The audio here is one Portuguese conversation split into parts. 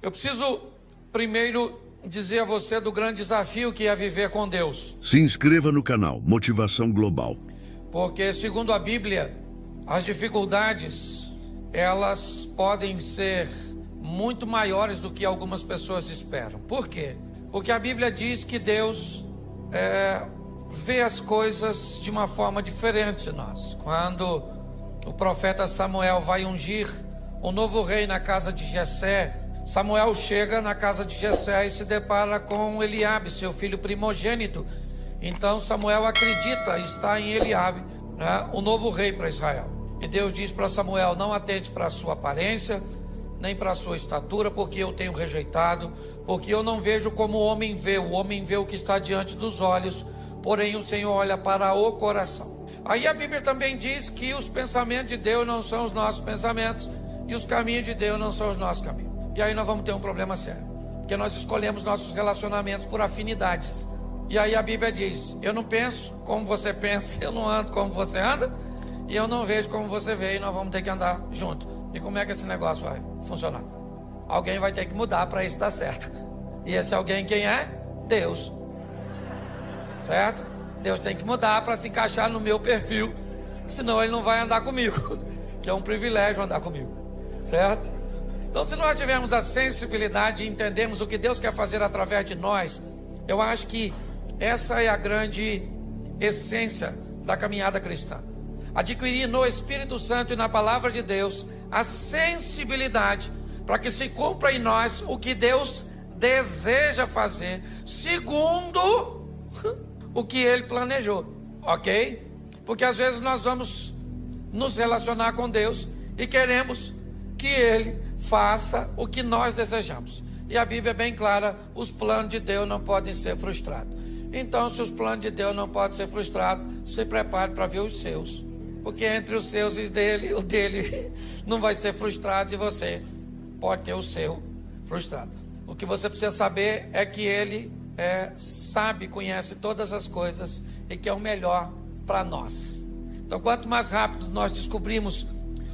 Eu preciso primeiro dizer a você do grande desafio que é viver com Deus. Se inscreva no canal Motivação Global. Porque, segundo a Bíblia, as dificuldades, elas podem ser muito maiores do que algumas pessoas esperam. Por quê? Porque a Bíblia diz que Deus vê as coisas de uma forma diferente de nós. Quando o profeta Samuel vai ungir o novo rei na casa de Jessé, Samuel chega na casa de Jessé e se depara com Eliabe, seu filho primogênito. Então Samuel acredita estar em Eliabe, né, o novo rei para Israel. E Deus diz para Samuel: não atente para a sua aparência, nem para a sua estatura, porque eu tenho rejeitado, porque eu não vejo como o homem vê o que está diante dos olhos, porém o Senhor olha para o coração. Aí a Bíblia também diz que os pensamentos de Deus não são os nossos pensamentos, e os caminhos de Deus não são os nossos caminhos. E aí nós vamos ter um problema sério, porque nós escolhemos nossos relacionamentos por afinidades. E aí a Bíblia diz: eu não penso como você pensa, eu não ando como você anda, e eu não vejo como você vê, e nós vamos ter que andar junto. E como é que esse negócio vai funcionar? Alguém vai ter que mudar para isso dar certo. E esse alguém quem é? Deus. Certo? Deus tem que mudar para se encaixar no meu perfil, senão ele não vai andar comigo, que é um privilégio andar comigo. Certo? Então, se nós tivermos a sensibilidade e entendermos o que Deus quer fazer através de nós, eu acho que essa é a grande essência da caminhada cristã. Adquirir no Espírito Santo e na Palavra de Deus a sensibilidade para que se cumpra em nós o que Deus deseja fazer, segundo o que Ele planejou, ok? Porque às vezes nós vamos nos relacionar com Deus e queremos que Ele faça o que nós desejamos. E a Bíblia é bem clara: os planos de Deus não podem ser frustrados. Então, se os planos de Deus não podem ser frustrados, se prepare para ver os seus. Porque entre os seus e dele, o dele não vai ser frustrado, e você pode ter o seu frustrado. O que você precisa saber é que Ele sabe, conhece todas as coisas e que é o melhor para nós. Então, quanto mais rápido nós descobrimos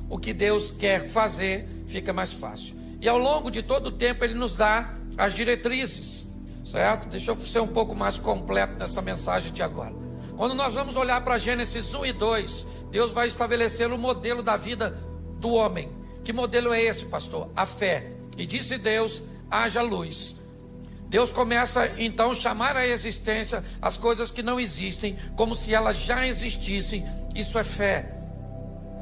o que Deus quer fazer, fica mais fácil. E ao longo de todo o tempo Ele nos dá as diretrizes, certo? Deixa eu ser um pouco mais completo nessa mensagem de agora. Quando nós vamos olhar para Gênesis 1 e 2, Deus vai estabelecer o modelo da vida do homem. Que modelo é esse, pastor? A fé. E disse Deus: haja luz. Deus começa então a chamar à existência as coisas que não existem, como se elas já existissem. Isso é fé,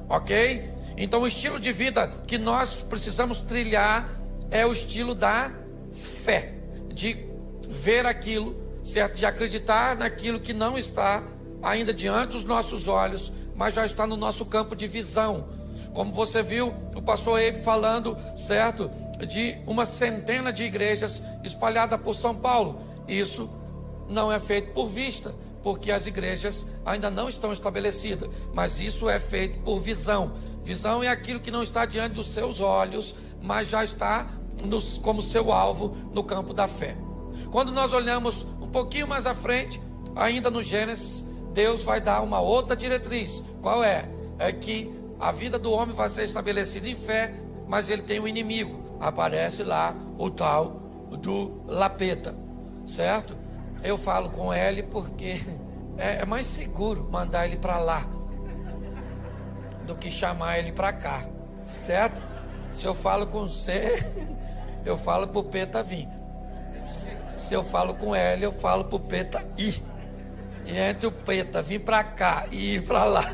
ok? Então o estilo de vida que nós precisamos trilhar é o estilo da fé, de ver aquilo, certo? De acreditar naquilo que não está ainda diante dos nossos olhos, mas já está no nosso campo de visão. Como você viu o pastor Ebe falando, certo? De uma centena de igrejas espalhadas por São Paulo. Isso não é feito por vista, porque as igrejas ainda não estão estabelecidas, mas isso é feito por visão. Visão é aquilo que não está diante dos seus olhos, mas já está como seu alvo no campo da fé. Quando nós olhamos um pouquinho mais à frente, ainda no Gênesis, Deus vai dar uma outra diretriz. Qual é? É que a vida do homem vai ser estabelecida em fé, mas ele tem um inimigo. Aparece lá o tal do Lapeta, certo? Eu falo com ele porque é mais seguro mandar ele para lá do que chamar ele para cá, certo? Se eu falo com você, eu falo pro Peta vir. Se eu falo com ele, eu falo pro Peta ir. E entre o Peta vir para cá e ir para lá,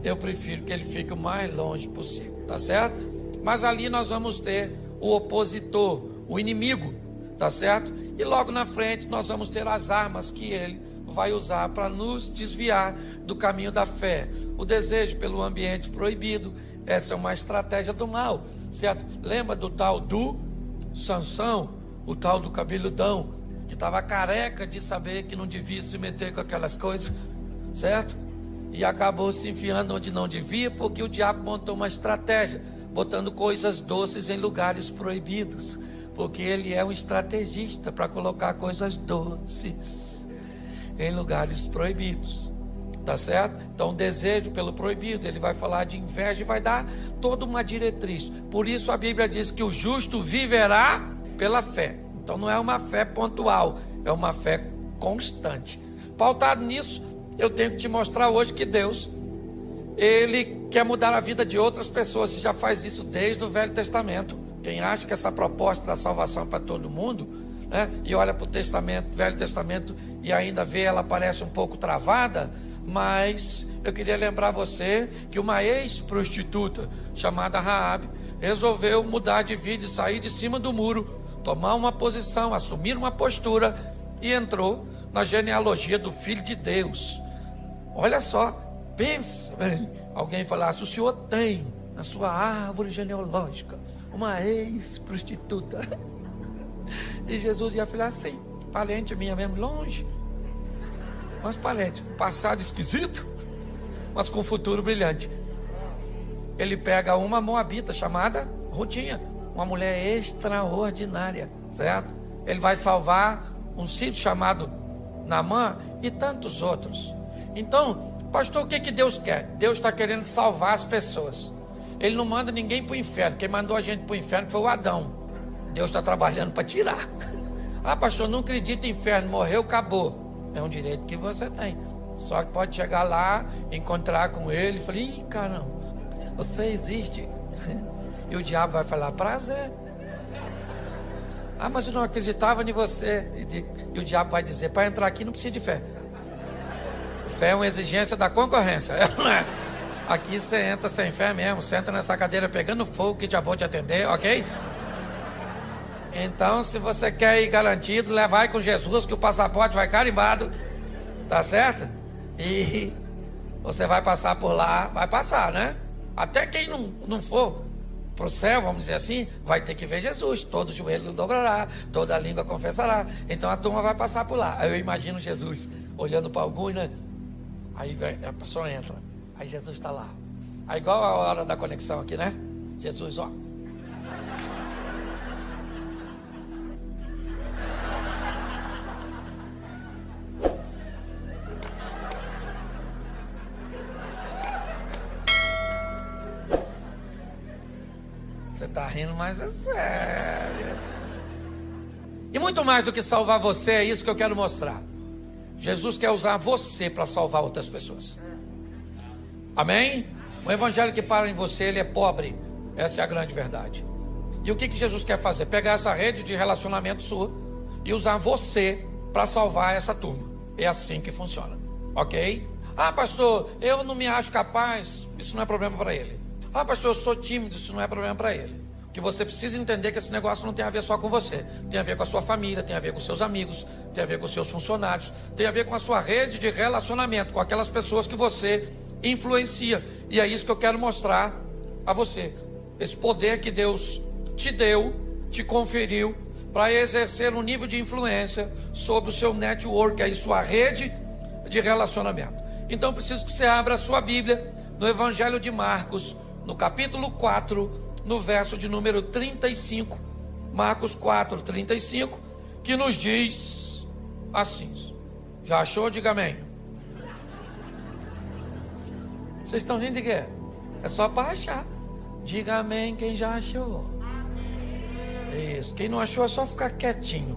eu prefiro que ele fique o mais longe possível, tá certo? Mas ali nós vamos ter o opositor, o inimigo, tá certo? E logo na frente nós vamos ter as armas que ele vai usar para nos desviar do caminho da fé. O desejo pelo ambiente proibido, essa é uma estratégia do mal, certo? Lembra do tal do Sansão, o tal do cabeludão, que estava careca de saber que não devia se meter com aquelas coisas, certo? E acabou se enfiando onde não devia, porque o diabo montou uma estratégia, botando coisas doces em lugares proibidos, porque ele é um estrategista para colocar coisas doces em lugares proibidos. Tá certo? Então, desejo pelo proibido, ele vai falar de inveja e vai dar toda uma diretriz. Por isso a Bíblia diz que o justo viverá pela fé. Então não é uma fé pontual, é uma fé constante. Pautado nisso, eu tenho que te mostrar hoje que Deus, Ele quer mudar a vida de outras pessoas. E já faz isso desde o Velho Testamento. Quem acha que essa proposta da salvação é para todo mundo, né, e olha para o Velho Testamento e ainda vê ela parece um pouco travada, mas eu queria lembrar você que uma ex-prostituta chamada Raabe resolveu mudar de vida e sair de cima do muro, tomar uma posição, assumir uma postura e entrou na genealogia do Filho de Deus. Olha só, pensa bem, alguém falasse: o senhor tem na sua árvore genealógica uma ex-prostituta. E Jesus ia falar assim: parente minha mesmo, longe, mas parente, passado esquisito, mas com futuro brilhante. Ele pega uma moabita chamada Rutinha, uma mulher extraordinária, certo? Ele vai salvar um sírio chamado Naamã e tantos outros. Então, pastor, o que Deus quer? Deus está querendo salvar as pessoas. Ele não manda ninguém para o inferno. Quem mandou a gente para o inferno foi o Adão. Deus está trabalhando para tirar. Ah, pastor, não acredita em inferno, morreu, acabou. É um direito que você tem. Só que pode chegar lá, encontrar com ele e falar: ih, caramba, você existe. E o diabo vai falar: prazer. Ah, mas eu não acreditava em você. E o diabo vai dizer: para entrar aqui não precisa de fé. Fé é uma exigência da concorrência. Aqui você entra sem fé mesmo. Você entra nessa cadeira pegando fogo que já vou te atender, ok? Então, se você quer ir garantido, vai com Jesus, que o passaporte vai carimbado. Tá certo? E você vai passar por lá. Vai passar, né? Até quem não for para o céu, vamos dizer assim, vai ter que ver Jesus. Todo joelho dobrará, toda língua confessará. Então a turma vai passar por lá. Aí eu imagino Jesus olhando para alguns, né? Aí a pessoa entra. Aí Jesus está lá. Aí igual a hora da conexão aqui, né? Jesus, ó. Você está rindo, mas é sério. E muito mais do que salvar você, é isso que eu quero mostrar. Jesus quer usar você para salvar outras pessoas. Amém? O evangelho que para em você, ele é pobre. Essa é a grande verdade. E o que Jesus quer fazer? Pegar essa rede de relacionamento sua e usar você para salvar essa turma. É assim que funciona, ok? Ah, pastor, eu não me acho capaz. Isso não é problema para ele. Ah, pastor, eu sou tímido. Isso não é problema para ele. O que você precisa entender é que esse negócio não tem a ver só com você. Tem a ver com a sua família, tem a ver com seus amigos, tem a ver com seus funcionários, tem a ver com a sua rede de relacionamento, com aquelas pessoas que você influencia. E é isso que eu quero mostrar a você. Esse poder que Deus te deu, te conferiu, para exercer um nível de influência sobre o seu network, aí sua rede de relacionamento. Então preciso que você abra a sua Bíblia no Evangelho de Marcos, no capítulo 4, no verso de número 35, Marcos 4, 35, que nos diz assim. Já achou? Diga amém. Vocês estão rindo de quê? É só para achar. Diga amém quem já achou. Isso. Quem não achou é só ficar quietinho,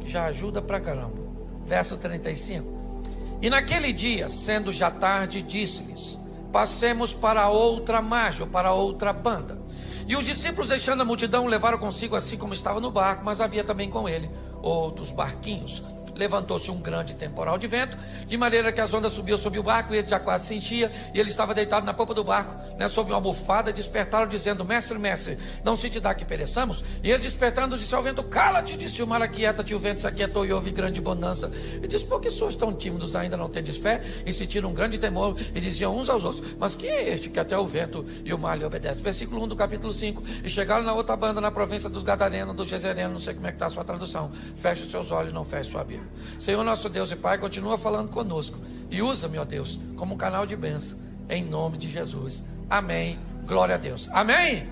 que já ajuda pra caramba. Verso 35. E naquele dia, sendo já tarde, disse-lhes: passemos para outra margem, ou para outra banda. E os discípulos, deixando a multidão, levaram consigo assim como estava no barco, mas havia também com ele outros barquinhos. Levantou-se um grande temporal de vento, de maneira que as ondas subiam sobre o barco, e ele já quase se enchia, e ele estava deitado na popa do barco, né, sob uma almofada. Despertaram, dizendo: mestre, mestre, não se te dá que pereçamos? E ele, despertando, disse ao vento: cala-te. Disse o mar: aquieta-te. O vento se aquietou e houve grande bonança. E disse: por que sois tão tímidos, ainda não tendes fé? E sentiram um grande temor, e diziam uns aos outros: mas quem é este que até o vento e o mar lhe obedecem? Versículo 1 do capítulo 5. E chegaram na outra banda, na província dos Gadarenos, dos Gezerenos. Não sei como é que está a sua tradução. Feche os seus olhos, não feche sua Bíblia. Senhor nosso Deus e Pai, continua falando conosco e usa-me, ó Deus, como um canal de bênção, em nome de Jesus. Amém. Glória a Deus. Amém?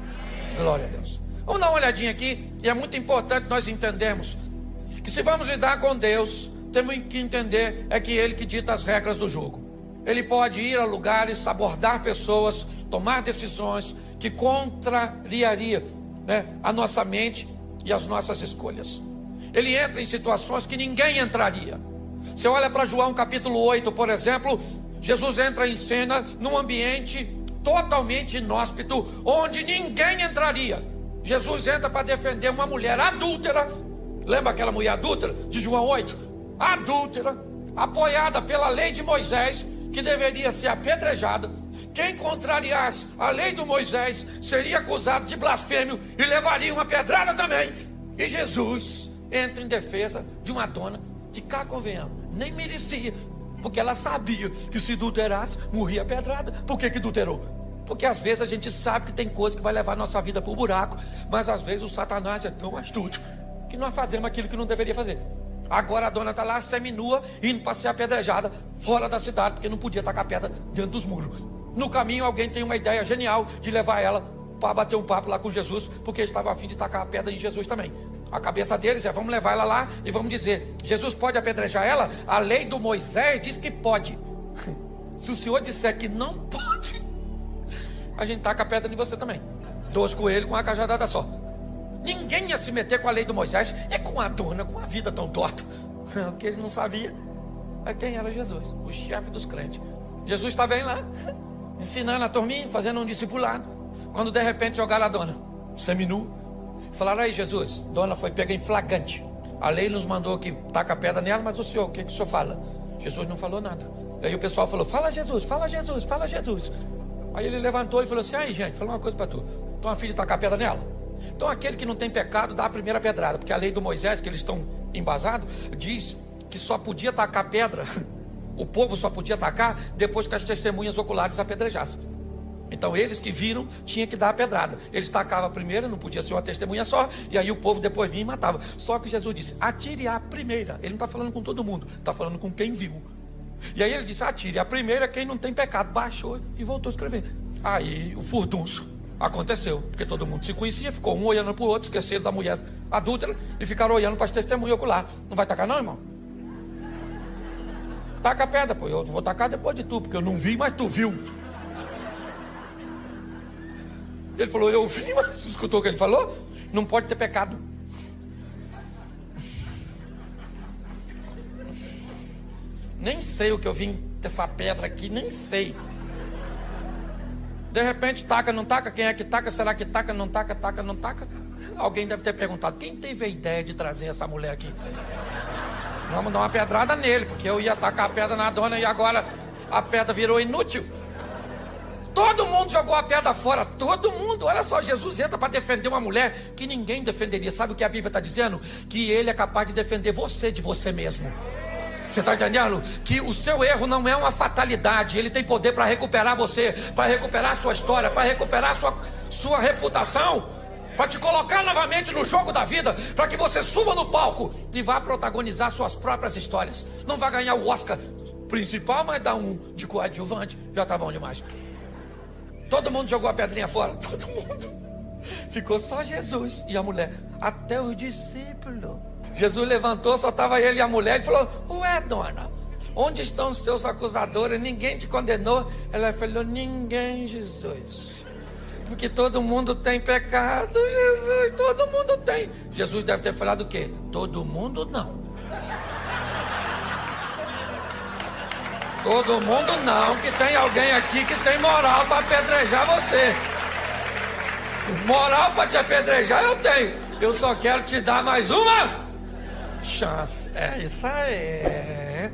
Glória a Deus. Vamos dar uma olhadinha aqui, e é muito importante nós entendermos que se vamos lidar com Deus, temos que entender é que Ele que dita as regras do jogo. Ele pode ir a lugares, abordar pessoas, tomar decisões que contrariaria, a nossa mente e as nossas escolhas. Ele entra em situações que ninguém entraria. Você olha para João capítulo 8, por exemplo, Jesus entra em cena num ambiente totalmente inóspito, onde ninguém entraria. Jesus entra para defender uma mulher adúltera. Lembra aquela mulher adúltera de João 8? Adúltera, apoiada pela lei de Moisés, que deveria ser apedrejada. Quem contrariasse a lei de Moisés seria acusado de blasfêmio e levaria uma pedrada também. E Jesus entra em defesa de uma dona que, cá convenhamos, nem merecia, porque ela sabia que se adulterasse, morria pedrada. Por que adulterou? Porque às vezes a gente sabe que tem coisa que vai levar a nossa vida para o buraco, mas às vezes o Satanás é tão astuto que nós fazemos aquilo que não deveria fazer. Agora a dona está lá seminua, indo para ser apedrejada fora da cidade, porque não podia tacar pedra dentro dos muros. No caminho alguém tem uma ideia genial de levar ela para bater um papo lá com Jesus, porque estava a fim de tacar a pedra em Jesus também. A cabeça deles é: vamos levar ela lá e vamos dizer, Jesus pode apedrejar ela? A lei do Moisés diz que pode. Se o senhor disser que não pode, a gente taca a pedra em você também. 2 coelhos com uma cajadada só. Ninguém ia se meter com a lei do Moisés e com a dona, com a vida tão torta. O que eles não sabiam é quem era Jesus, o chefe dos crentes. Jesus está bem lá, ensinando a turminha, fazendo um discipulado, quando de repente jogaram a dona seminu. Falaram: aí Jesus, dona foi pega em flagrante. A lei nos mandou que taca a pedra nela, mas o senhor, o que o senhor fala? Jesus não falou nada. Aí o pessoal falou: fala Jesus, fala Jesus, fala Jesus. Aí ele levantou e falou assim: aí gente, fala uma coisa para tu, estão a fim de tacar a pedra nela? Então aquele que não tem pecado dá a primeira pedrada, porque a lei do Moisés, que eles estão embasados, diz que só podia tacar pedra, o povo só podia tacar depois que as testemunhas oculares apedrejassem. Então eles que viram tinham que dar a pedrada. Eles tacavam a primeira, não podia ser uma testemunha só, e aí o povo depois vinha e matava. Só que Jesus disse: atire a primeira. Ele não está falando com todo mundo, está falando com quem viu. E aí ele disse: atire a primeira quem não tem pecado. Baixou e voltou a escrever. Aí o furdunço aconteceu, porque todo mundo se conhecia, ficou um olhando para o outro, esqueceram da mulher adúltera e ficaram olhando para as testemunhas oculares. Não vai tacar não, irmão? Taca a pedra, pô. Eu vou tacar depois de tu, porque eu não vi, mas tu viu. Ele falou: eu vi, mas você escutou o que ele falou? Não pode ter pecado. Nem sei o que eu vim dessa pedra aqui, nem sei. De repente taca, não taca, quem é que taca? Será que taca, não taca, taca, não taca? Alguém deve ter perguntado: quem teve a ideia de trazer essa mulher aqui? Vamos dar uma pedrada nele, porque eu ia tacar a pedra na dona e agora a pedra virou inútil. Todo mundo jogou a pedra fora, todo mundo. Olha só, Jesus entra para defender uma mulher que ninguém defenderia. Sabe o que a Bíblia está dizendo? Que ele é capaz de defender você de você mesmo. Você está entendendo? Que o seu erro não é uma fatalidade. Ele tem poder para recuperar você, para recuperar a sua história, para recuperar a sua reputação, para te colocar novamente no jogo da vida, para que você suba no palco e vá protagonizar suas próprias histórias. Não vai ganhar o Oscar principal, mas dá um de coadjuvante, já está bom demais. Todo mundo jogou a pedrinha fora, todo mundo. Ficou só Jesus e a mulher, até os discípulos. Jesus levantou, só estava ele e a mulher, e falou: ué, dona, onde estão os seus acusadores? Ninguém te condenou? Ela falou: ninguém, Jesus, porque todo mundo tem pecado, Jesus, todo mundo tem. Jesus deve ter falado o quê? Todo mundo não. Todo mundo não, que tem alguém aqui que tem moral para apedrejar você. Moral para te apedrejar eu tenho. Eu só quero te dar mais uma chance. É isso aí.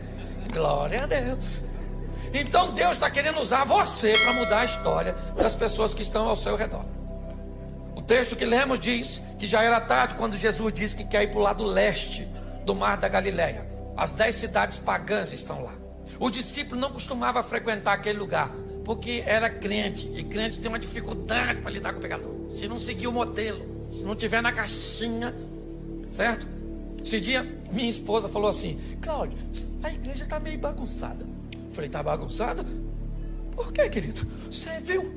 Glória a Deus. Então Deus está querendo usar você para mudar a história das pessoas que estão ao seu redor. O texto que lemos diz que já era tarde quando Jesus disse que quer ir para o lado leste do mar da Galileia. As 10 cidades pagãs estão lá. O discípulo não costumava frequentar aquele lugar, porque era crente, e crente tem uma dificuldade para lidar com o pecador. Se não seguir o modelo, se não tiver na caixinha, certo? Esse dia minha esposa falou assim: Cláudio, a igreja está meio bagunçada. Eu falei: tá bagunçada? Por quê, querido? Você viu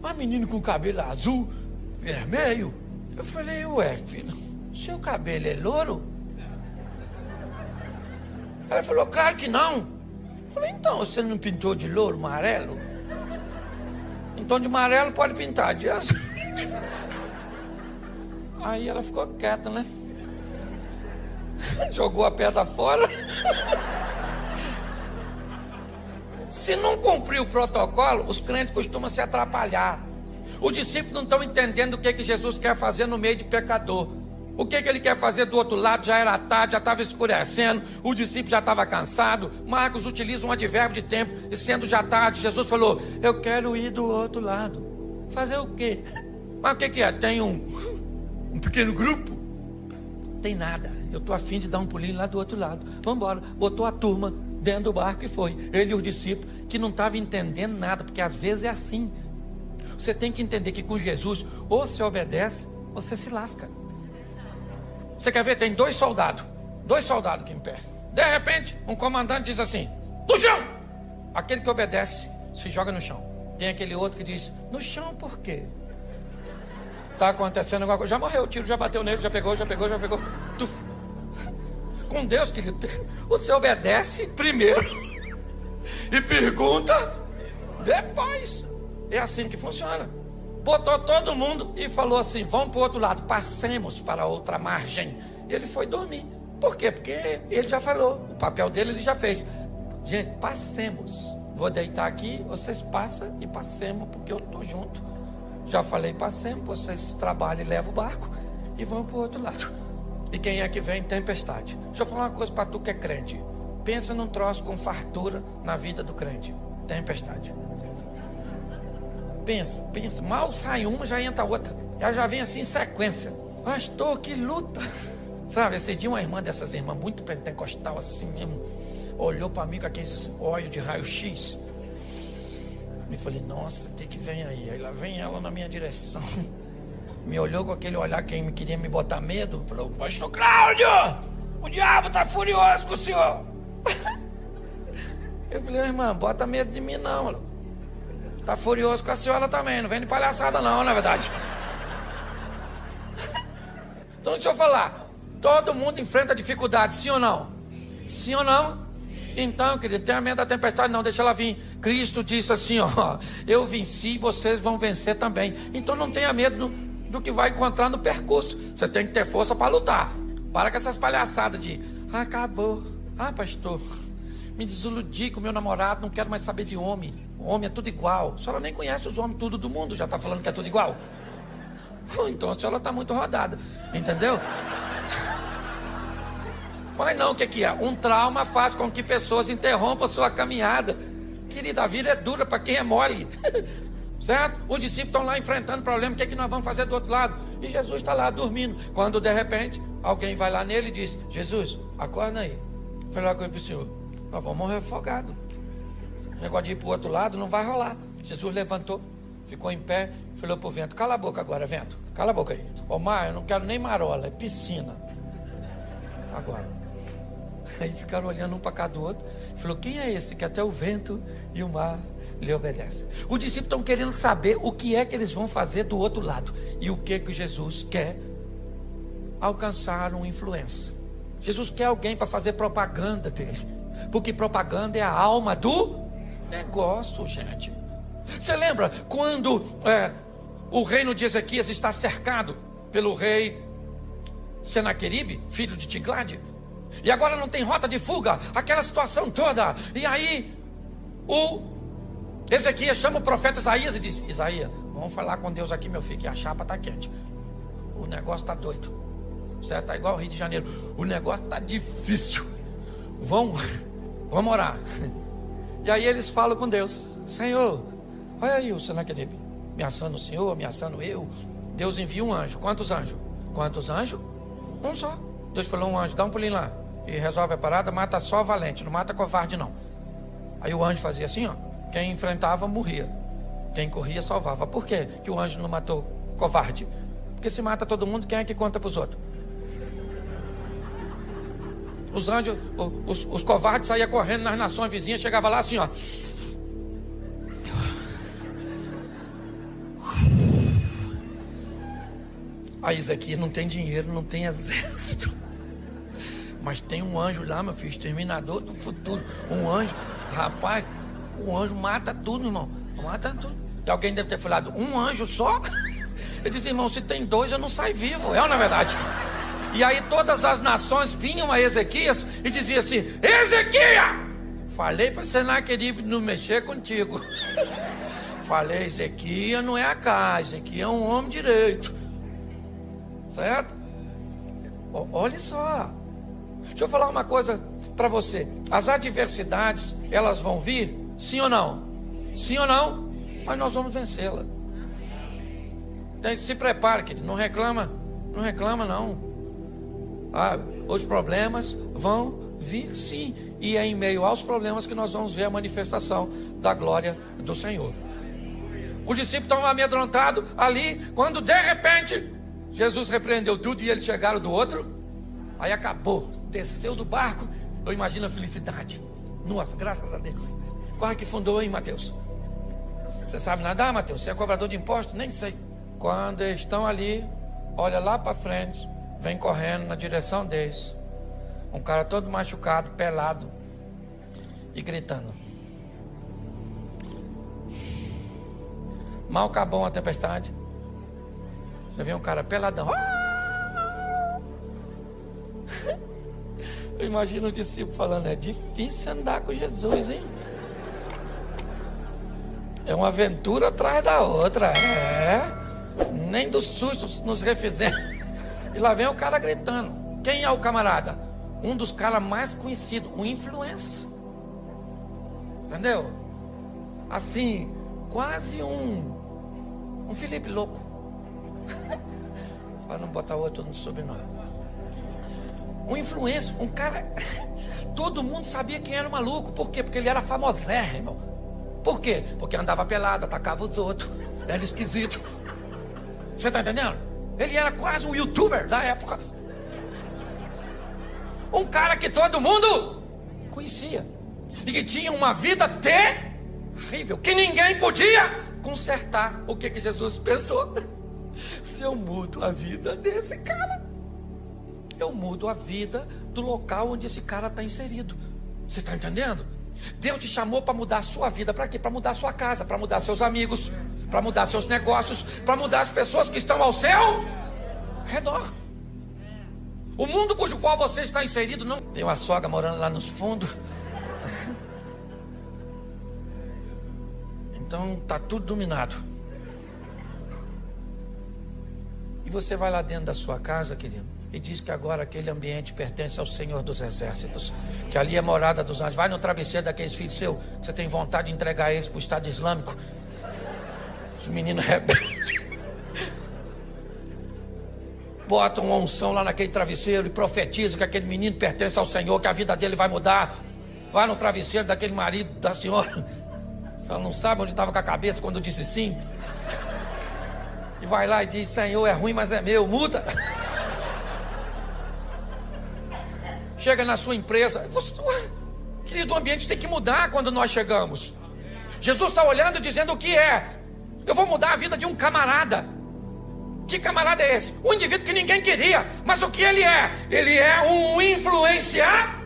uma menina com cabelo azul, vermelho? Eu falei: ué, filho, seu cabelo é louro? Ela falou: claro que não. Falei, então, você não pintou de louro, amarelo? Então de amarelo pode pintar, de azul. Aí ela ficou quieta, né? Jogou a pedra fora. Se não cumprir o protocolo, os crentes costumam se atrapalhar. Os discípulos não estão entendendo o que Jesus quer fazer no meio de pecador. O que ele quer fazer do outro lado? Já era tarde, já estava escurecendo, o discípulo já estava cansado. Marcos utiliza um advérbio de tempo, e sendo já tarde, Jesus falou, eu quero ir do outro lado. Fazer o quê? Mas o que é? Tem um pequeno grupo? Tem nada, eu estou a fim de dar um pulinho lá do outro lado. Vamos embora. Botou a turma dentro do barco e foi. Ele e os discípulos, que não estavam entendendo nada, porque às vezes é assim. Você tem que entender que com Jesus, ou você obedece, ou você se lasca. Você quer ver? Tem dois soldados aqui em pé. De repente, um comandante diz assim, no chão! Aquele que obedece, se joga no chão. Tem aquele outro que diz, no chão por quê? Está acontecendo alguma coisa. Já morreu, o tiro já bateu nele, já pegou. Com Deus, querido, você obedece primeiro e pergunta depois. É assim que funciona. Botou todo mundo e falou assim, vamos para o outro lado, passemos para a outra margem. E ele foi dormir. Por quê? Porque ele já falou, o papel dele ele já fez. Gente, passemos. Vou deitar aqui, vocês passam e passemos, porque eu estou junto. Já falei, passemos, vocês trabalham e levam o barco e vão para o outro lado. E quem é que vem? Tempestade. Deixa eu falar uma coisa para tu que é crente. Pensa num troço com fartura na vida do crente. Tempestade. Pensa, mal sai uma, já entra outra. Ela já vem assim em sequência. Pastor, que luta. Sabe, esse dia uma irmã dessas irmãs muito pentecostal assim mesmo, olhou para mim com aqueles olhos de raio-x. E falei, nossa, o que vem aí? Aí lá vem ela na minha direção. Me olhou com aquele olhar que queria me botar medo. Falou, pastor Cláudio, o diabo está furioso com o senhor. Eu falei, irmã, bota medo de mim não. Está furioso com a senhora também, não vem de palhaçada não, na verdade. Então deixa eu falar, todo mundo enfrenta dificuldade, sim ou não? Sim ou não? Então, querido, tenha medo da tempestade não, deixa ela vir. Cristo disse assim, ó, eu venci, vocês vão vencer também. Então não tenha medo do que vai encontrar no percurso. Você tem que ter força para lutar. Para com essas palhaçadas de, acabou. Pastor, me desiludi com meu namorado, não quero mais saber de homem. Homem é tudo igual. A senhora nem conhece os homens tudo do mundo, já está falando que é tudo igual. Então a senhora está muito rodada, entendeu? Mas não, o que é? Um trauma faz com que pessoas interrompam a sua caminhada. Querida, a vida é dura para quem é mole. Certo? Os discípulos estão lá enfrentando problema, o que nós vamos fazer do outro lado? E Jesus está lá dormindo. Quando de repente, alguém vai lá nele e diz, Jesus, acorda aí. Fala com ele para o senhor, nós vamos morrer afogados. O negócio de ir para o outro lado não vai rolar. Jesus levantou, ficou em pé, falou para o vento, cala a boca agora, vento, cala a boca aí. Ô mar, eu não quero nem marola, é piscina. Agora. Aí ficaram olhando um para cada outro. Falou, quem é esse que até o vento e o mar lhe obedecem? Os discípulos estão querendo saber o que é que eles vão fazer do outro lado. E o que Jesus quer? Alcançar uma influência. Jesus quer alguém para fazer propaganda dele. Porque propaganda é a alma do negócio, gente. Você lembra quando o reino de Ezequias está cercado pelo rei Senaqueribe, filho de Tiglade? E agora não tem rota de fuga, aquela situação toda. E aí o Ezequias chama o profeta Isaías e diz, Isaías, vamos falar com Deus aqui, meu filho, que a chapa está quente. O negócio está doido. Certo? Está igual ao Rio de Janeiro. O negócio está difícil. Vamos orar. E aí eles falam com Deus, Senhor, olha aí o Senaqueribe ameaçando o Senhor, ameaçando eu. Deus envia um anjo. Quantos anjos? Quantos anjos? Um só. Deus falou, um anjo, dá um pulinho lá e resolve a parada, mata só valente, não mata covarde não. Aí o anjo fazia assim, ó, quem enfrentava morria, quem corria salvava. Por quê que o anjo não matou covarde? Porque se mata todo mundo, quem é que conta para os outros? Os anjos, os covardes saíam correndo nas nações vizinhas, chegava lá assim, ó. Aí Ezequias não tem dinheiro, não tem exército, mas tem um anjo lá, meu filho, exterminador do futuro. Um anjo Rapaz, o anjo mata tudo, irmão. Mata tudo. E alguém deve ter falado, um anjo só? Ele disse, irmão, se tem dois eu não saio vivo. É ou não é verdade? E aí todas as nações vinham a Ezequias e diziam assim, Ezequias! Falei para você não querer não mexer contigo. Falei, Ezequias não é a cá, Ezequias é um homem direito. Certo? Olha só. Deixa eu falar uma coisa para você. As adversidades, elas vão vir? Sim ou não? Sim ou não? Mas nós vamos vencê-la. Tem que se preparar, querido. Não reclama não. Os problemas vão vir sim. E é em meio aos problemas que nós vamos ver a manifestação da glória do Senhor. Os discípulos estavam amedrontados ali, quando de repente Jesus repreendeu tudo e eles chegaram do outro. Aí acabou, desceu do barco. Eu imagino a felicidade. Nossa, graças a Deus. Quase que fundou, hein, Mateus? Você sabe nadar, Mateus? Você é cobrador de impostos? Nem sei. Quando eles estão ali, olha lá para frente, vem correndo na direção deles. Um cara todo machucado, pelado e gritando. Mal acabou a tempestade. Já viu um cara peladão. Eu imagino os discípulos falando, é difícil andar com Jesus, hein? É uma aventura atrás da outra. Nem do susto nos refizemos. E lá vem o cara gritando. Quem é o camarada? Um dos caras mais conhecidos, um influencer. Entendeu? Assim, quase um Felipe louco. Para não botar outro no sobrenome. Um influencer, um cara. Todo mundo sabia quem era o maluco. Por quê? Porque ele era famosérrimo. Por quê? Porque andava pelado, atacava os outros. Era esquisito. Você está entendendo? Ele era quase um youtuber da época. Um cara que todo mundo conhecia. E que tinha uma vida terrível. Que ninguém podia consertar. O que Jesus pensou? Se eu mudo a vida desse cara, eu mudo a vida do local onde esse cara está inserido. Você está entendendo? Deus te chamou para mudar a sua vida. Para quê? Para mudar a sua casa, para mudar seus amigos, para mudar seus negócios, para mudar as pessoas que estão ao seu redor. O mundo cujo qual você está inserido não tem uma sogra morando lá nos fundos. Então está tudo dominado. E você vai lá dentro da sua casa, querido, e diz que agora aquele ambiente pertence ao Senhor dos Exércitos, que ali é morada dos anjos. Vai no travesseiro daqueles filhos seus, que você tem vontade de entregar eles para o Estado Islâmico. Os meninos rebeldes. Bota uma unção lá naquele travesseiro e profetiza que aquele menino pertence ao Senhor, que a vida dele vai mudar. Vai no travesseiro daquele marido da senhora. Só não sabe onde estava com a cabeça quando disse sim. E vai lá e diz, Senhor, é ruim, mas é meu, muda. Chega na sua empresa, querido, o ambiente tem que mudar quando nós chegamos. Jesus está olhando e dizendo o que é. Eu vou mudar a vida de um camarada. Que camarada é esse? Um indivíduo que ninguém queria. Mas o que ele é? Ele é um influenciar.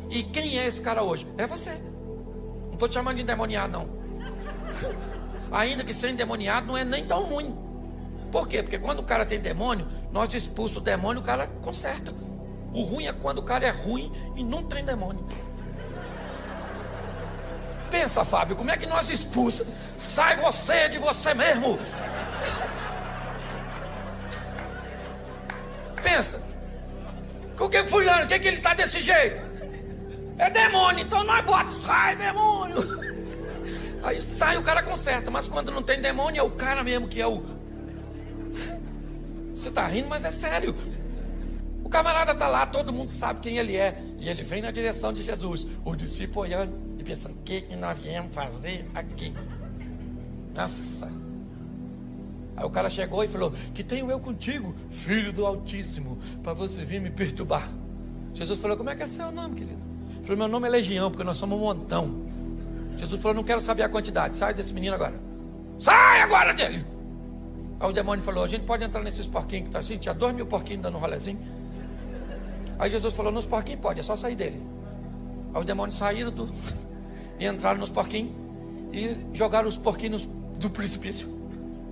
E quem é esse cara hoje? É você. Não estou te chamando de endemoniado, não. Ainda que ser endemoniado não é nem tão ruim. Por quê? Porque quando o cara tem demônio, nós expulsamos o demônio, o cara conserta. O ruim é quando o cara é ruim e não tem demônio. Pensa, Fábio, como é que nós expulsamos? Sai você de você mesmo. Pensa. O que fulano, o que ele está desse jeito? É demônio, então nós bota, sai demônio. Aí sai, o cara conserta. Mas quando não tem demônio, é o cara mesmo que é o... Você está rindo, mas é sério. O camarada está lá, todo mundo sabe quem ele é. E ele vem na direção de Jesus. O discípulo olhando e pensando, o que nós viemos fazer aqui? Nossa. Aí o cara chegou e falou, que tenho eu contigo, filho do Altíssimo, para você vir me perturbar. Jesus falou, como é que é seu nome, querido? Ele falou, meu nome é Legião, porque nós somos um montão. Jesus falou, não quero saber a quantidade, sai desse menino agora. Sai agora dele. Aí o demônio falou, a gente pode entrar nesses porquinhos que tá assim, tinha 2.000 porquinhos dando um rolezinho. Aí Jesus falou, nos porquinhos pode, é só sair dele. Aí os demônios saíram e entraram nos porquinhos e jogaram os porquinhos do precipício.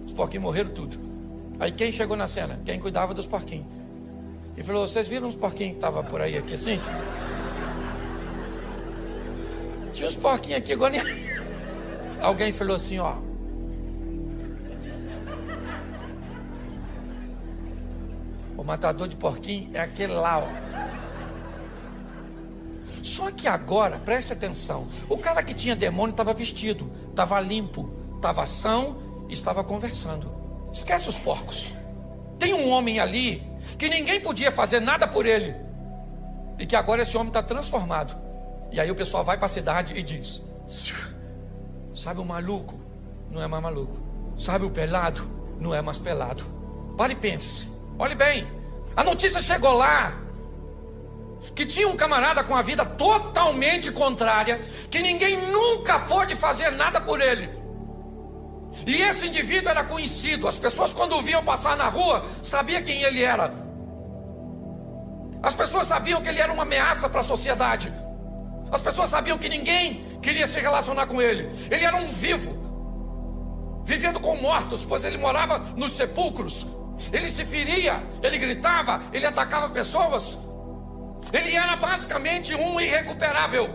Os porquinhos morreram tudo. Aí quem chegou na cena? Quem cuidava dos porquinhos. E falou: vocês viram os porquinhos que estavam por aí, aqui assim? Tinha uns porquinhos aqui agora. Alguém falou assim, ó: o matador de porquinho é aquele lá, ó. Só que agora, preste atenção, o cara que tinha demônio estava vestido, estava limpo, estava são e estava conversando. Esquece os porcos. Tem um homem ali que ninguém podia fazer nada por ele, e que agora esse homem está transformado. E aí o pessoal vai para a cidade e diz: sabe o maluco? Não é mais maluco. Sabe o pelado? Não é mais pelado. Pare e pense. Olhe bem, a notícia chegou lá que tinha um camarada com a vida totalmente contrária, que ninguém nunca pôde fazer nada por ele. E esse indivíduo era conhecido. As pessoas, quando o viam passar na rua, sabiam quem ele era. As pessoas sabiam que ele era uma ameaça para a sociedade. As pessoas sabiam que ninguém queria se relacionar com ele. Ele era um vivo, vivendo com mortos, pois ele morava nos sepulcros. Ele se feria, ele gritava, ele atacava pessoas. Ele era basicamente um irrecuperável.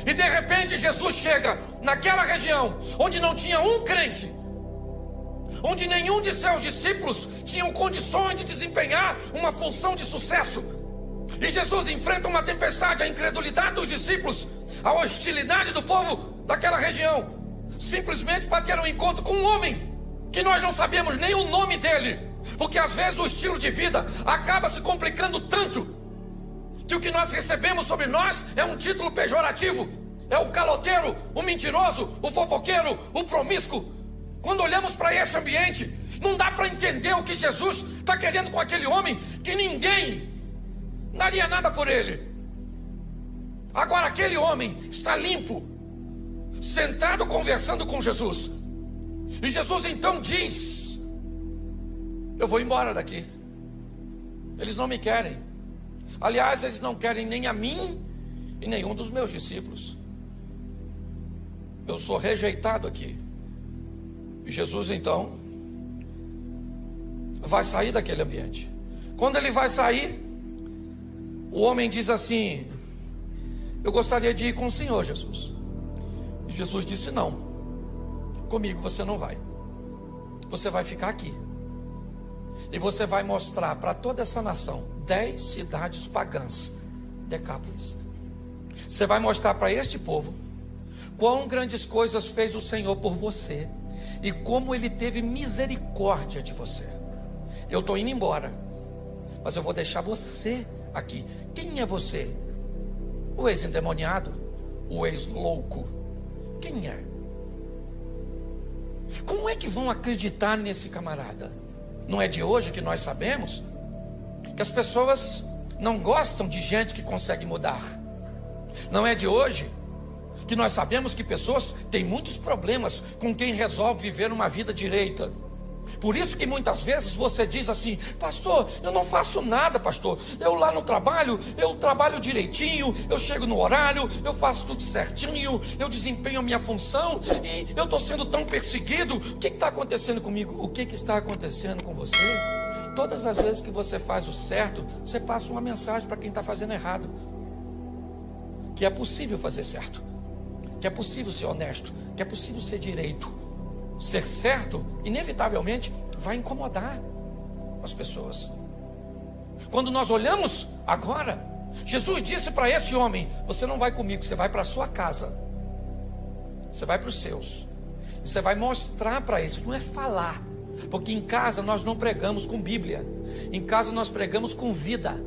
E de repente Jesus chega naquela região onde não tinha um crente, onde nenhum de seus discípulos tinham condições de desempenhar uma função de sucesso. E Jesus enfrenta uma tempestade, a incredulidade dos discípulos, a hostilidade do povo daquela região, simplesmente para ter um encontro com um homem que nós não sabemos nem o nome dele. Porque às vezes o estilo de vida acaba se complicando tanto que o que nós recebemos sobre nós é um título pejorativo. É o caloteiro, o mentiroso, o fofoqueiro, o promíscuo. Quando olhamos para esse ambiente, não dá para entender o que Jesus está querendo com aquele homem, que ninguém daria nada por ele. Agora aquele homem está limpo, sentado conversando com Jesus. E Jesus então diz: eu vou embora daqui. Eles não me querem. Aliás, eles não querem nem a mim e nenhum dos meus discípulos. Eu sou rejeitado aqui. E Jesus então vai sair daquele ambiente. Quando ele vai sair, o homem diz assim: eu gostaria de ir com o Senhor, Jesus. E Jesus disse: não, comigo você não vai. Você vai ficar aqui. E você vai mostrar para toda essa nação 10 cidades pagãs, Decápolis. Você vai mostrar para este povo quão grandes coisas fez o Senhor por você e como Ele teve misericórdia de você. Eu estou indo embora, mas eu vou deixar você aqui. Quem é você? O ex-endemoniado? O ex-louco? Quem é? Como é que vão acreditar nesse camarada? Não é de hoje que nós sabemos que as pessoas não gostam de gente que consegue mudar. Não é de hoje que nós sabemos que pessoas têm muitos problemas com quem resolve viver uma vida direita. Por isso que muitas vezes você diz assim: pastor, eu não faço nada, pastor. Eu lá no trabalho, eu trabalho direitinho, eu chego no horário, eu faço tudo certinho, eu desempenho a minha função e eu estou sendo tão perseguido. O que está acontecendo comigo? O que está acontecendo com você? Todas as vezes que você faz o certo, você passa uma mensagem para quem está fazendo errado: que é possível fazer certo, que é possível ser honesto, que é possível ser direito. Ser certo, inevitavelmente, vai incomodar as pessoas. Quando nós olhamos agora, Jesus disse para esse homem: você não vai comigo, você vai para a sua casa. Você vai para os seus. Você vai mostrar para eles. Não é falar, porque em casa nós não pregamos com Bíblia. Em casa nós pregamos com vida.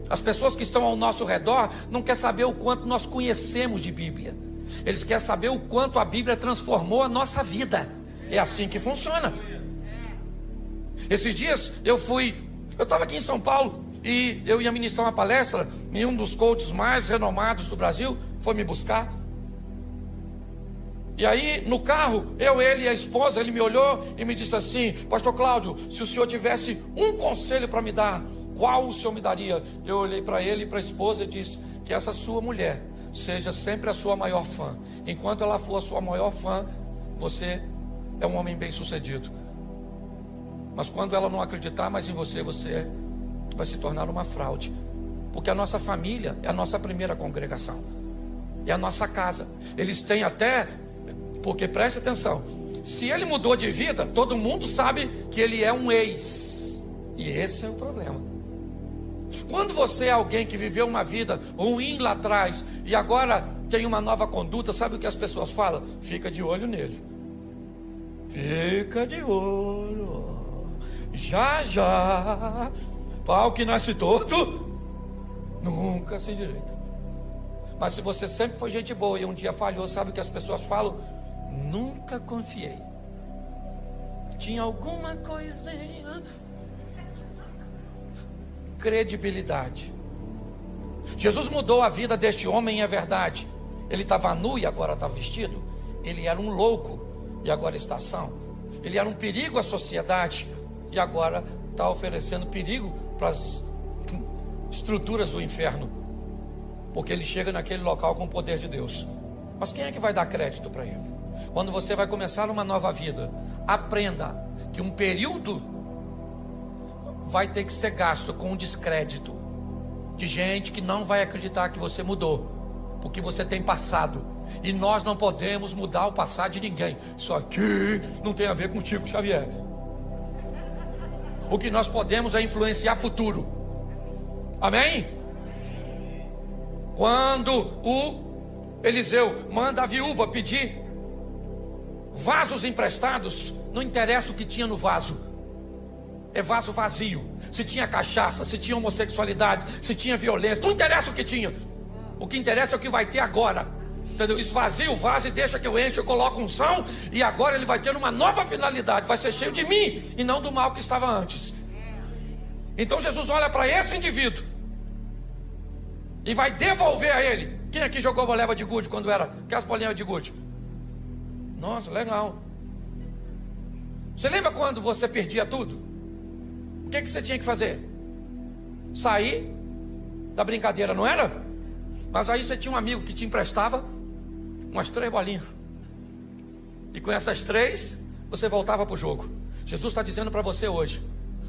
As pessoas que estão ao nosso redor não querem saber o quanto nós conhecemos de Bíblia. Eles querem saber o quanto a Bíblia transformou a nossa vida. É assim que funciona. Esses dias eu estava aqui em São Paulo e eu ia ministrar uma palestra e um dos coaches mais renomados do Brasil foi me buscar. E aí no carro, ele e a esposa, ele me olhou e me disse assim: pastor Cláudio, se o senhor tivesse um conselho para me dar, qual o senhor me daria? Eu olhei para ele e para a esposa e disse: que essa sua mulher seja sempre a sua maior fã. Enquanto ela for a sua maior fã, você é um homem bem-sucedido. Mas quando ela não acreditar mais em você, você vai se tornar uma fraude. Porque a nossa família é a nossa primeira congregação, é a nossa casa. Eles têm até, porque preste atenção, se ele mudou de vida, todo mundo sabe que ele é um ex. E esse é o problema. Quando você é alguém que viveu uma vida ruim lá atrás e agora tem uma nova conduta, sabe o que as pessoas falam? Fica de olho nele. Fica de olho. Já, já. Pau que nasce torto nunca se endireita. Mas se você sempre foi gente boa e um dia falhou, sabe o que as pessoas falam? Nunca confiei. Tinha alguma coisinha. Credibilidade. Jesus mudou a vida deste homem, é verdade. Ele estava nu e agora está vestido. Ele era um louco e agora está são. Ele era um perigo à sociedade e agora está oferecendo perigo para as estruturas do inferno, porque ele chega naquele local com o poder de Deus. Mas quem é que vai dar crédito para ele? Quando você vai começar uma nova vida, aprenda que um período vai ter que ser gasto com um descrédito de gente que não vai acreditar que você mudou, porque você tem passado, e nós não podemos mudar o passado de ninguém. Isso aqui não tem a ver com o Chico Xavier. O que nós podemos é influenciar futuro. Amém? Quando o Eliseu manda a viúva pedir vasos emprestados, não interessa o que tinha no vaso, é vaso vazio. Se tinha cachaça, se tinha homossexualidade, se tinha violência, não interessa o que tinha. O que interessa é o que vai ter agora. Entendeu? Esvazia o vaso e deixa que eu enche, eu coloco unção, e agora ele vai ter uma nova finalidade, vai ser cheio de mim e não do mal que estava antes. Então Jesus olha para esse indivíduo e vai devolver a ele. Quem aqui jogou boleba de gude quando era aquelas bolinhas de gude? Nossa, legal. Você lembra quando você perdia tudo? O que você tinha que fazer? Sair da brincadeira, não era? Mas aí você tinha um amigo que te emprestava umas 3 bolinhas, e com essas 3 você voltava para o jogo. Jesus está dizendo para você hoje: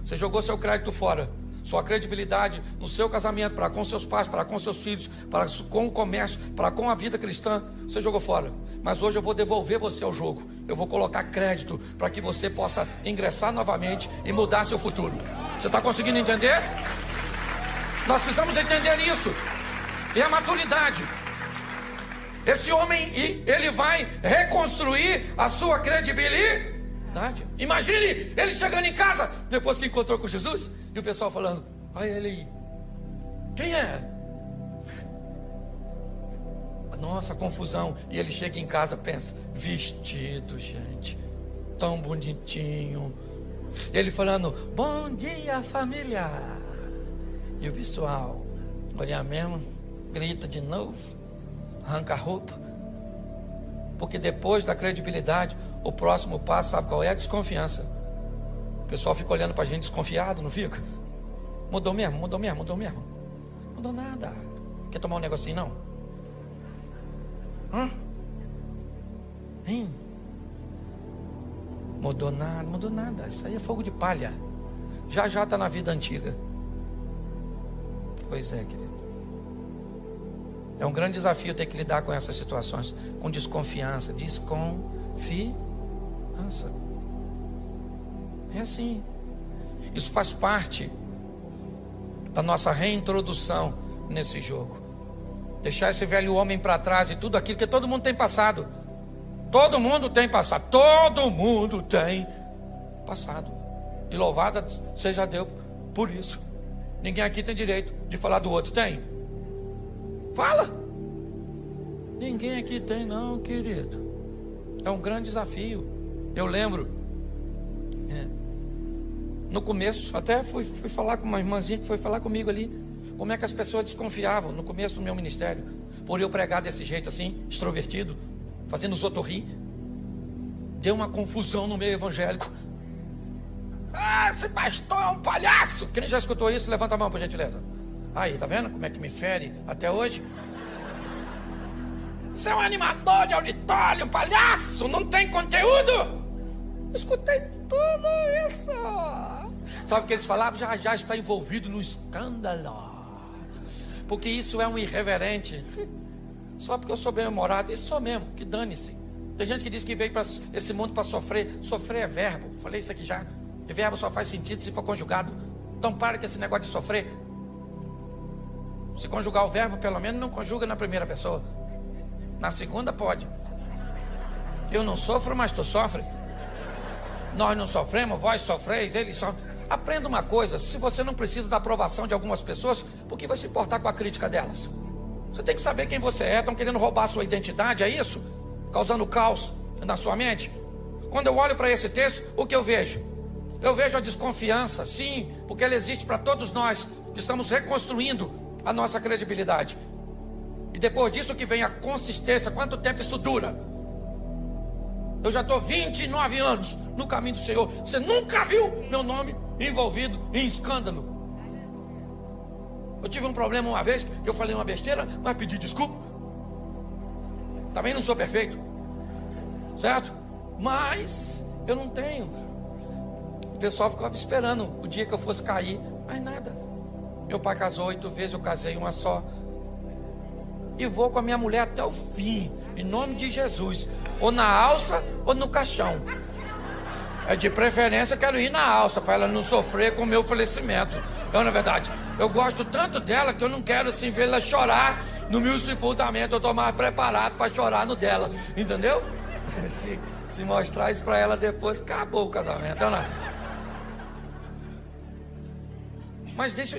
você jogou seu crédito fora, sua credibilidade no seu casamento, para com seus pais, para com seus filhos, para com o comércio, para com a vida cristã, você jogou fora. Mas hoje eu vou devolver você ao jogo. Eu vou colocar crédito para que você possa ingressar novamente e mudar seu futuro. Você está conseguindo entender? Nós precisamos entender isso. E a maturidade. Esse homem, ele vai reconstruir a sua credibilidade. Imagine ele chegando em casa depois que encontrou com Jesus e o pessoal falando: olha ele aí, quem é? Nossa, confusão. E ele chega em casa, pensa: vestido, gente, tão bonitinho. Ele falando: bom dia, família. E o pessoal olha mesmo, grita de novo, arranca a roupa. Porque depois da credibilidade, o próximo passo, sabe qual é? A desconfiança. O pessoal fica olhando pra gente desconfiado, não fica? Mudou mesmo, mudou mesmo, mudou mesmo. Mudou nada. Quer tomar um negocinho, não? Hã? Hein? Mudou nada, mudou nada. Isso aí é fogo de palha. Já já está na vida antiga. Pois é, querido. É um grande desafio ter que lidar com essas situações, com desconfiança. Desconfiança. É assim. Isso faz parte da nossa reintrodução nesse jogo. Deixar esse velho homem para trás e tudo aquilo que todo mundo tem passado. Todo mundo tem passado. Todo mundo tem passado. E louvada seja Deus por isso. Ninguém aqui tem direito de falar do outro, tem? Fala. Ninguém aqui tem não, querido. É um grande desafio. Eu lembro, no começo, até fui falar com uma irmãzinha que foi falar comigo ali, como é que as pessoas desconfiavam no começo do meu ministério, por eu pregar desse jeito assim, extrovertido, fazendo os outros rir. Deu uma confusão no meio evangélico. Ah, esse pastor é um palhaço. Quem já escutou isso, levanta a mão por gentileza. Aí, tá vendo como é que me fere até hoje? Você é um animador de auditório, um palhaço, não tem conteúdo. Eu escutei tudo isso. Sabe o que eles falavam? Já está envolvido no escândalo. Porque isso é um irreverente. Só porque eu sou bem-humorado, isso sou mesmo, que dane-se. Tem gente que diz que veio para esse mundo para sofrer. Sofrer é verbo, falei isso aqui já. E verbo só faz sentido se for conjugado. Então para com esse negócio de sofrer. Se conjugar o verbo, pelo menos não conjuga na primeira pessoa. Na segunda pode. Eu não sofro, mas tu sofre. Nós não sofremos, vós sofreis, eles sofrem. Aprenda uma coisa: se você não precisa da aprovação de algumas pessoas, por que vai se importar com a crítica delas? Você tem que saber quem você é. Estão querendo roubar a sua identidade, é isso? Causando caos na sua mente. Quando eu olho para esse texto, o que eu vejo? Eu vejo a desconfiança, sim, porque ela existe para todos nós que estamos reconstruindo a nossa credibilidade. E depois disso que vem a consistência. Quanto tempo isso dura? Eu já estou 29 anos no caminho do Senhor. Você nunca viu meu nome envolvido em escândalo. Eu tive um problema uma vez, que eu falei uma besteira, mas pedi desculpa. Também não sou perfeito, certo? Mas eu não tenho. O pessoal ficava esperando o dia que eu fosse cair, mas nada. Meu pai casou 8 vezes, eu casei uma só. E vou com a minha mulher até o fim, em nome de Jesus. Ou na alça ou no caixão. É de preferência, eu quero ir na alça, para ela não sofrer com o meu falecimento. Não, na verdade, eu gosto tanto dela que eu não quero assim ver ela chorar no meu sepultamento. Eu estou mais preparado para chorar no dela, entendeu? Se mostrar isso para ela depois, acabou o casamento, não é? Mas deixa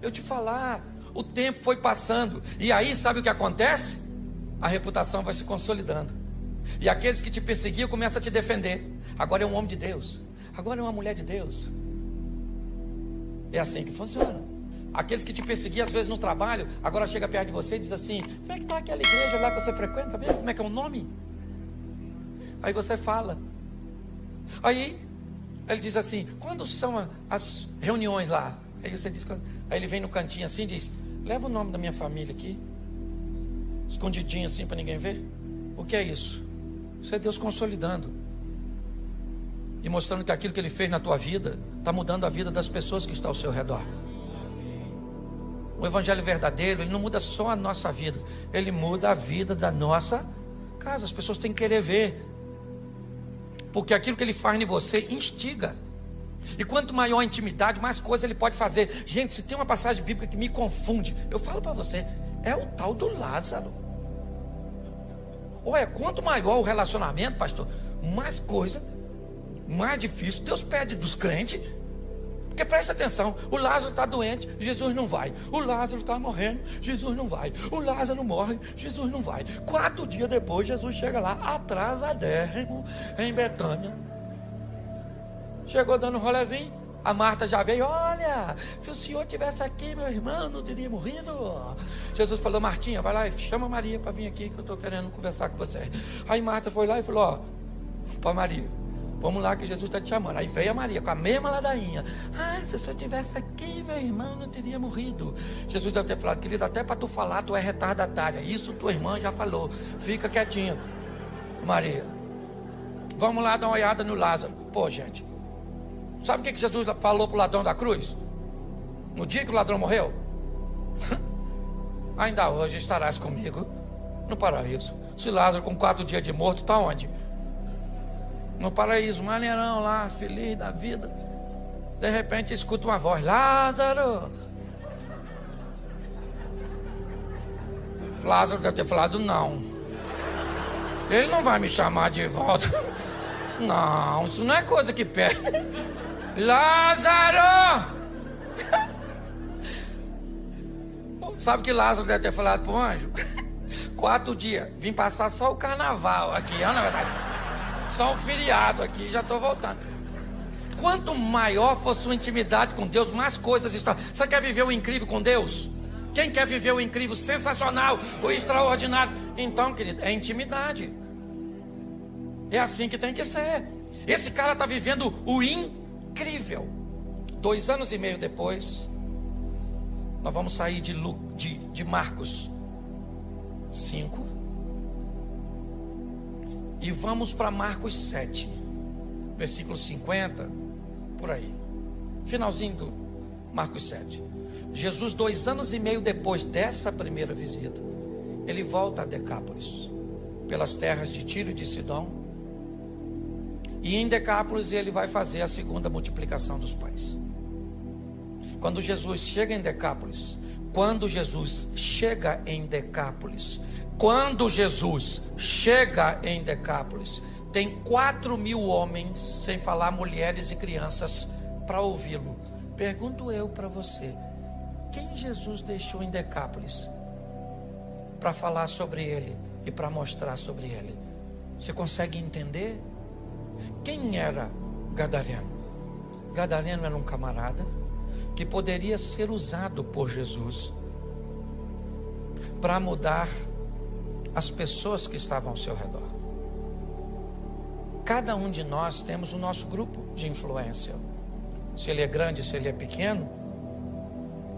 eu te falar, o tempo foi passando, e aí sabe o que acontece? A reputação vai se consolidando, e aqueles que te perseguiam começam a te defender. Agora é um homem de Deus, agora é uma mulher de Deus. É assim que funciona. Aqueles que te perseguiam às vezes no trabalho, agora chega perto de você e diz assim: como é que está aquela igreja lá que você frequenta? Tá vendo como é que é o nome? Aí você fala. Aí ele diz assim: quando são as reuniões lá? Aí você diz, aí ele vem no cantinho assim e diz: leva o nome da minha família aqui, escondidinho assim para ninguém ver. O que é isso? Isso é Deus consolidando e mostrando que aquilo que Ele fez na tua vida está mudando a vida das pessoas que estão ao seu redor. O evangelho verdadeiro, ele não muda só a nossa vida, ele muda a vida da nossa casa. As pessoas têm que querer ver, porque aquilo que Ele faz em você instiga. E quanto maior a intimidade, mais coisa Ele pode fazer. Gente, se tem uma passagem bíblica que me confunde, eu falo para você, é o tal do Lázaro. Olha, quanto maior o relacionamento, pastor, mais coisa, mais difícil Deus pede dos crentes. Porque presta atenção, o Lázaro está doente, Jesus não vai. O Lázaro está morrendo, Jesus não vai. O Lázaro morre, Jesus não vai. 4 dias depois, Jesus chega lá, atrasadérrimo, em Betânia. Chegou dando um rolezinho. A Marta já veio: olha, se o senhor tivesse aqui, meu irmão não teria morrido. Jesus falou: Martinha, vai lá e chama Maria para vir aqui, que eu estou querendo conversar com você. Aí Marta foi lá e falou: ó, para Maria, vamos lá que Jesus está te chamando. Aí veio a Maria com a mesma ladainha: ah, se o senhor tivesse aqui, meu irmão não teria morrido. Jesus deve ter falado: querida, até para tu falar tu é retardatária, isso tua irmã já falou, fica quietinha. Maria, vamos lá dar uma olhada no Lázaro. Pô, gente, sabe o que Jesus falou para o ladrão da cruz? No dia que o ladrão morreu: ainda hoje estarás comigo no paraíso. Se Lázaro com 4 dias de morto está onde? No paraíso, maneirão lá, feliz da vida. De repente escuta uma voz: Lázaro. Lázaro deve ter falado: não, ele não vai me chamar de volta. Não, isso não é coisa que pede. Lázaro! Sabe o que Lázaro deve ter falado para o anjo? 4 dias, vim passar só o carnaval aqui, na verdade, só o feriado aqui, já estou voltando. Quanto maior for sua intimidade com Deus, mais coisas estão. Você quer viver o incrível com Deus? Quem quer viver o incrível, sensacional, o extraordinário? Então, querido, é intimidade. É assim que tem que ser. Esse cara está vivendo o incrível. 2 anos e meio depois, nós vamos sair de Marcos 5 E vamos para Marcos 7, versículo 50, por aí. Finalzinho do Marcos 7. Jesus, 2 anos e meio depois dessa primeira visita, ele volta a Decápolis, pelas terras de Tiro e de Sidom. E em Decápolis ele vai fazer a segunda multiplicação dos pães. Quando Jesus chega em Decápolis, tem 4.000 homens, sem falar mulheres e crianças, para ouvi-lo. Pergunto eu para você, quem Jesus deixou em Decápolis para falar sobre ele e para mostrar sobre ele? Você consegue entender? Quem era Gadareno? Gadareno era um camarada que poderia ser usado por Jesus para mudar as pessoas que estavam ao seu redor. Cada um de nós temos o nosso grupo de influência. Se ele é grande, se ele é pequeno,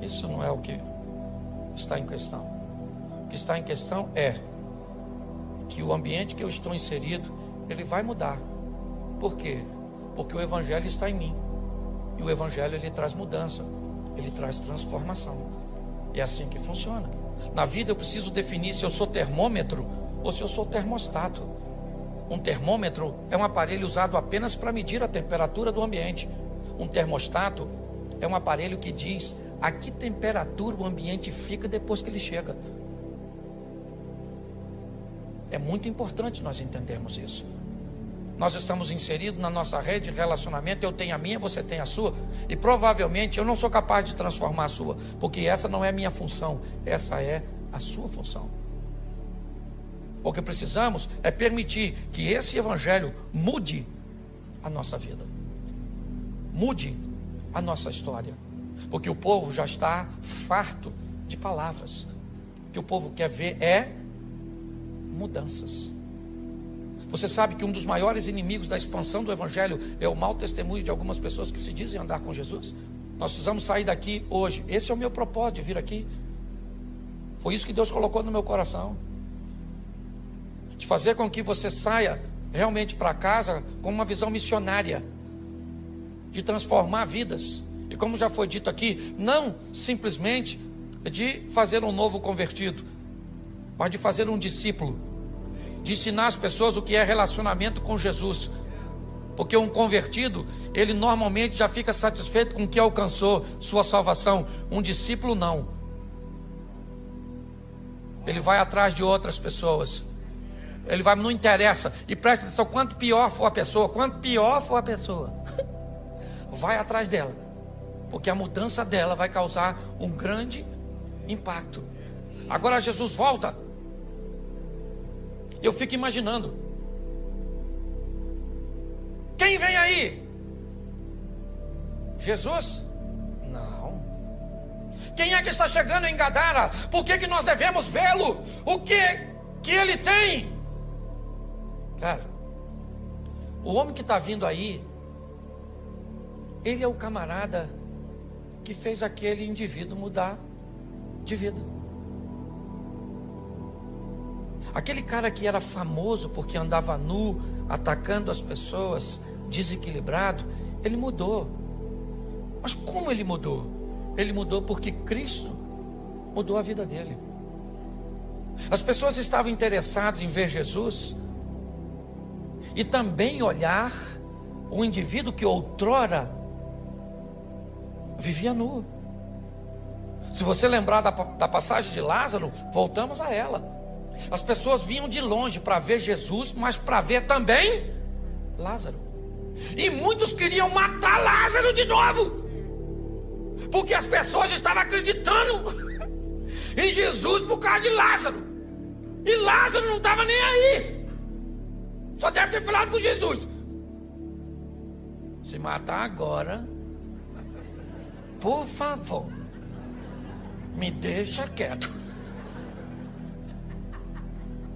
isso não é o que está em questão. O que está em questão é que o ambiente que eu estou inserido, ele vai mudar. Por quê? Porque o Evangelho está em mim. E o Evangelho, ele traz mudança, ele traz transformação. É assim que funciona. Na vida eu preciso definir se eu sou termômetro ou se eu sou termostato. Um termômetro é um aparelho usado apenas para medir a temperatura do ambiente. Um termostato é um aparelho que diz a que temperatura o ambiente fica depois que ele chega. É muito importante nós entendermos isso. Nós estamos inseridos na nossa rede de relacionamento. Eu tenho a minha, você tem a sua. E provavelmente eu não sou capaz de transformar a sua, porque essa não é a minha função, essa é a sua função. O que precisamos é permitir que esse Evangelho mude a nossa vida, mude a nossa história. Porque o povo já está farto de palavras. O que o povo quer ver é mudanças. Você sabe que um dos maiores inimigos da expansão do Evangelho é o mau testemunho de algumas pessoas que se dizem andar com Jesus. Nós precisamos sair daqui hoje. Esse é o meu propósito de vir aqui. Foi isso que Deus colocou no meu coração. De fazer com que você saia realmente para casa com uma visão missionária. De transformar vidas. E como já foi dito aqui, não simplesmente de fazer um novo convertido, mas de fazer um discípulo. De ensinar as pessoas o que é relacionamento com Jesus. Porque um convertido, ele normalmente já fica satisfeito com o que alcançou, sua salvação. Um discípulo não. Ele vai atrás de outras pessoas. Ele vai, não interessa. E preste atenção, quanto pior for a pessoa, vai atrás dela. Porque a mudança dela vai causar um grande impacto. Agora Jesus volta. Eu fico imaginando, quem vem aí? Jesus? Não. Quem é que está chegando em Gadara? Por que nós devemos vê-lo? O que ele tem? Cara, o homem que está vindo aí, ele é o camarada que fez aquele indivíduo mudar de vida. Aquele cara que era famoso porque andava nu, atacando as pessoas, desequilibrado, ele mudou. Mas como ele mudou? Ele mudou porque Cristo mudou a vida dele. As pessoas estavam interessadas em ver Jesus e também olhar o indivíduo que outrora vivia nu. Se você lembrar da passagem de Lázaro, voltamos a ela. As pessoas vinham de longe para ver Jesus, mas para ver também Lázaro. E muitos queriam matar Lázaro de novo, porque as pessoas estavam acreditando em Jesus por causa de Lázaro. E Lázaro não estava nem aí. Só deve ter falado com Jesus. Se matar agora, por favor, me deixa quieto.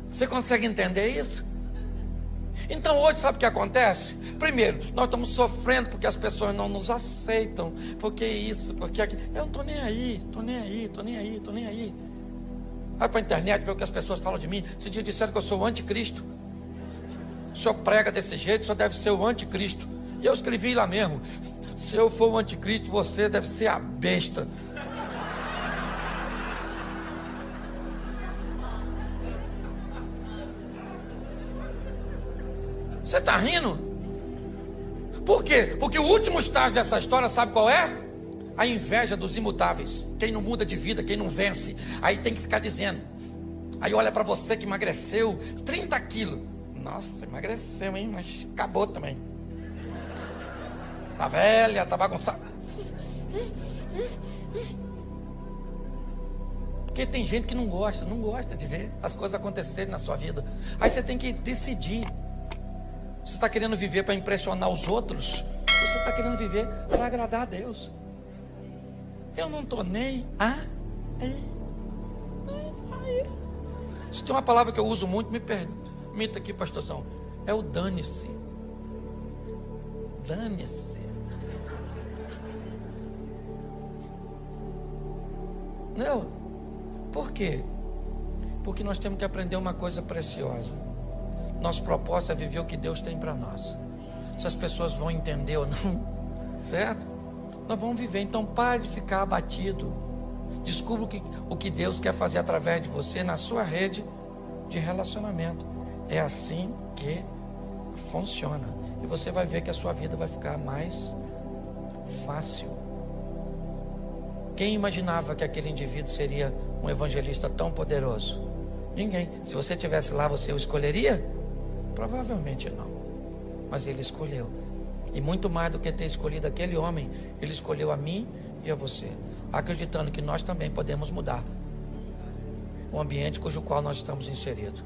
Você consegue entender isso? Então hoje sabe o que acontece? Primeiro, nós estamos sofrendo porque as pessoas não nos aceitam. Porque isso, porque aquilo. Eu não estou nem aí. Vai para a internet ver o que as pessoas falam de mim. Esse dia disseram que eu sou o anticristo. O senhor prega desse jeito, o senhor deve ser o anticristo. E eu escrevi lá mesmo: se eu for o anticristo, você deve ser a besta. Você está rindo? Por quê? Porque o último estágio dessa história, sabe qual é? A inveja dos imutáveis. Quem não muda de vida, quem não vence. Aí tem que ficar dizendo. Aí olha para você que emagreceu 30 quilos. Nossa, emagreceu, hein? Mas acabou também. Tá velha, tá bagunçada. Porque tem gente que não gosta de ver as coisas acontecerem na sua vida. Aí você tem que decidir. Você está querendo viver para impressionar os outros? Ou você está querendo viver para agradar a Deus? Eu não estou nem Se tem uma palavra que eu uso muito, me permita aqui, pastorzão, é o dane-se. Dane-se. Não. Por quê? Porque nós temos que aprender uma coisa preciosa. Nosso propósito é viver o que Deus tem para nós. Se as pessoas vão entender ou não, certo? Nós vamos viver. Então pare de ficar abatido. Descubra o que Deus quer fazer através de você na sua rede de relacionamento. É assim que funciona. E você vai ver que a sua vida vai ficar mais fácil. Quem imaginava que aquele indivíduo seria um evangelista tão poderoso? Ninguém. Se você estivesse lá, você o escolheria? Provavelmente não. Mas ele escolheu. E muito mais do que ter escolhido aquele homem, ele escolheu a mim e a você, acreditando que nós também podemos mudar o ambiente cujo qual nós estamos inseridos.